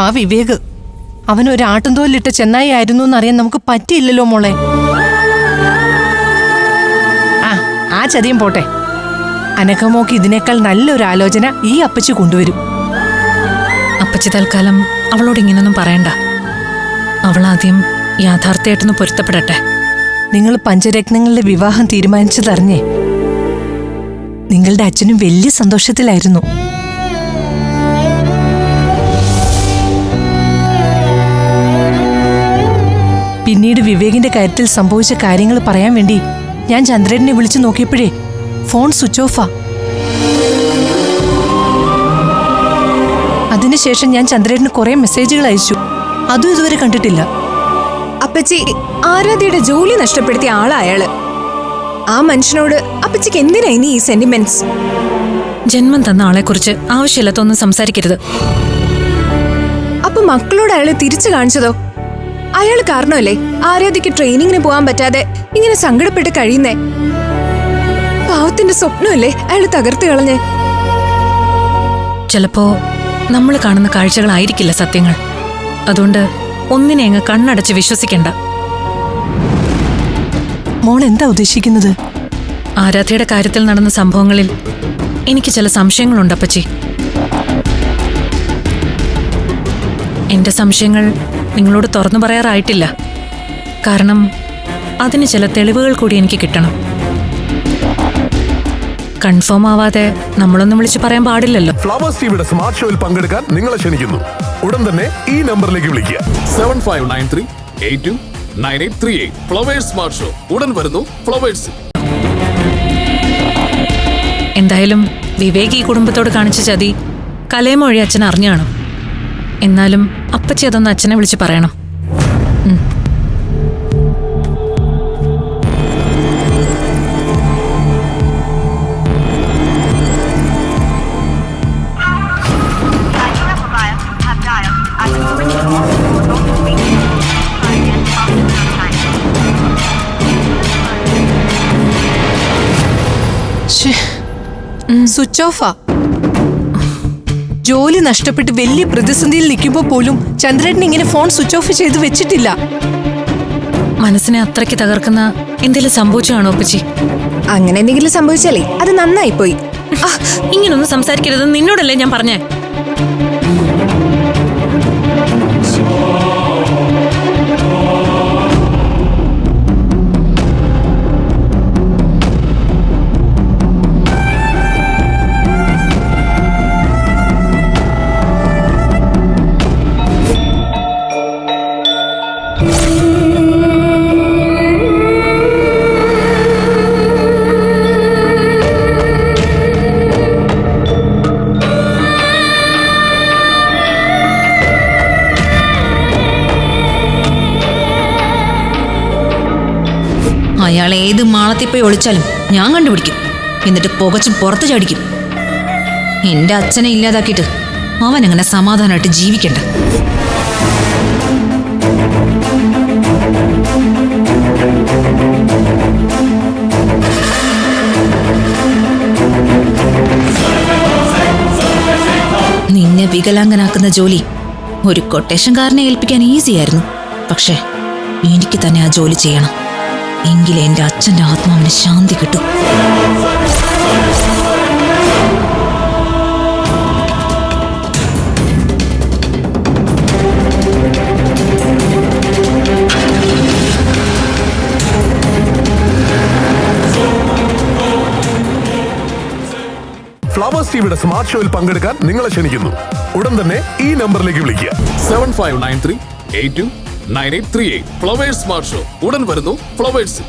ആ വിവേക് അവനൊരു ആട്ടുംതോലിട്ട ചെന്നായി ആയിരുന്നു എന്നറിയാൻ നമുക്ക് പറ്റിയില്ലല്ലോ മോളെ. ആ ചതിയും പോട്ടെ. അനഘമോക്ക് ഇതിനേക്കാൾ നല്ലൊരു ആലോചന ഈ അപ്പച്ചി കൊണ്ടുവരും. അപ്പച്ചി തൽക്കാലം അവളോട് ഇങ്ങനൊന്നും പറയണ്ട. അവളാദ്യം യാഥാർത്ഥ്യമായിട്ടൊന്ന് പൊരുത്തപ്പെടട്ടെ. നിങ്ങൾ പഞ്ചരത്നങ്ങളുടെ വിവാഹം തീരുമാനിച്ചതറിഞ്ഞേ നിങ്ങളുടെ അച്ഛനും വലിയ സന്തോഷത്തിലായിരുന്നു. പിന്നീട് വിവേകിന്റെ കാര്യത്തിൽ സംഭവിച്ച കാര്യങ്ങൾ പറയാൻ വേണ്ടി ഞാൻ ചന്ദ്രനെ വിളിച്ചു നോക്കിയപ്പോഴേ ഫോൺ സ്വിച്ച് ഓഫാ. അതിനുശേഷം ഞാൻ ചന്ദ്രന് കുറെ മെസ്സേജുകൾ അയച്ചു. അതും ഇതുവരെ കണ്ടിട്ടില്ല. അപ്പച്ചി ആരാധ്യയുടെ ജോലി നഷ്ടപ്പെടുത്തിയ ആളാ അയാള്. ആ മനുഷ്യനോട് അപ്പച്ചിക്ക് എന്തിനാ ഇനി ഈ സെന്റിമെന്റ്സ്? ജന്മം തന്ന ആളെക്കുറിച്ച് ആവശ്യമില്ലാത്തൊന്നും സംസാരിക്കരുത്. അപ്പൊ മക്കളോട് അയാള് തിരിച്ചു കാണിച്ചതോ? അയാള് കാരണമല്ലേ ആരാധ്യക്ക് ട്രെയിനിങ്ങിന് പോകാൻ പറ്റാതെ ഇങ്ങനെ സങ്കടപ്പെട്ട് കഴിയുന്നേ? പാവത്തിന്റെ സ്വപ്നമല്ലേ അയാള് തകർത്ത് കളഞ്ഞേ? ചിലപ്പോ നമ്മൾ കാണുന്ന കാഴ്ചകളായിരിക്കില്ല സത്യങ്ങൾ. അതുകൊണ്ട് ഒന്നിനെ അങ്ങ് കണ്ണടച്ച് വിശ്വസിക്കണ്ട. മോൾ എന്താ ഉദ്ദേശിക്കുന്നത്? ആരാധ്യയുടെ കാര്യത്തിൽ നടന്ന സംഭവങ്ങളിൽ എനിക്ക് ചില സംശയങ്ങളുണ്ട് അപ്പച്ചി. എന്റെ സംശയങ്ങൾ നിങ്ങളോട് തുറന്നു പറയാറായിട്ടില്ല. കാരണം അതിന് ചില തെളിവുകൾ കൂടി എനിക്ക് കിട്ടണം. കൺഫേം ആവാതെ നമ്മളൊന്നും വിളിച്ച് പറയാൻ പാടില്ലല്ലോ. ഫ്ലവേഴ്സ് ടിവിയുടെ സ്മാർട്ട് ഷോയിൽ പങ്കെടുക്കാൻ നിങ്ങളെ ക്ഷണിക്കുന്നു. ഉടൻ തന്നെ ഈ നമ്പറിലേക്ക് വിളിക്കുക. 7593829838. ഫ്ലവേഴ്സ് സ്മാർട്ട് ഷോ ഉടൻ വരുന്നു ഫ്ലവേഴ്സ്. എന്തായാലും വിവേക് ഈ കുടുംബത്തോട് കാണിച്ച ചതി കലയമൊഴി അച്ഛൻ അറിഞ്ഞു കാണും. എന്നാലും അപ്പച്ചി അതൊന്ന് അച്ഛനെ വിളിച്ച് പറയണം. സ്വിച്ച് ഓഫാ. ജോലി നഷ്ടപ്പെട്ട് വലിയ പ്രതിസന്ധിയിൽ നിൽക്കുമ്പോൾ പോലും ചന്ദ്രൻ ഇങ്ങനെ ഫോൺ സ്വിച്ച് ഓഫ് ചെയ്ത് വെച്ചിട്ടില്ല. മനസ്സിനെ അത്രയ്ക്ക് തകർക്കുന്ന എന്തെങ്കിലും സംഭവിച്ചു കാണോ അപ്പച്ചി? അങ്ങനെ എന്തെങ്കിലും സംഭവിച്ചാലേ അത് നന്നായി പോയി. ഇങ്ങനൊന്നും സംസാരിക്കരുത്, നിന്നോടല്ലേ ഞാൻ പറഞ്ഞേ. അയാൾ ഏത് മാളത്തിൽ പോയി ഒളിച്ചാലും ഞാൻ കണ്ടുപിടിക്കും. എന്നിട്ട് പുകച്ചും പുറത്ത് ചാടിക്കും. എന്റെ അച്ഛനെ ഇല്ലാതാക്കിയിട്ട് അവൻ അങ്ങനെ സമാധാനമായിട്ട് ജീവിക്കണ്ട. നിന്നെ വികലാംഗനാക്കുന്ന ജോലി ഒരു കൊട്ടേഷൻകാരനെ ഏൽപ്പിക്കാൻ ഈസിയായിരുന്നു. പക്ഷേ എനിക്ക് തന്നെ ആ ജോലി ചെയ്യണം. എങ്കിലേ എന്റെ അച്ഛന്റെ ആത്മാവിന് ശാന്തി കിട്ടും. ഫ്ലവേഴ്സ് ടിവിയുടെ സ്മാർട്ട് ഷോയിൽ പങ്കെടുക്കാൻ നിങ്ങളെ ക്ഷണിക്കുന്നു. ഉടൻ തന്നെ ഈ നമ്പറിലേക്ക് വിളിക്കുക. 7593829838. ഫ്ലവേഴ്സ് സ്മാർട്ട് ഷോ ഉടൻ വരുന്നു ഫ്ലവേഴ്സ്.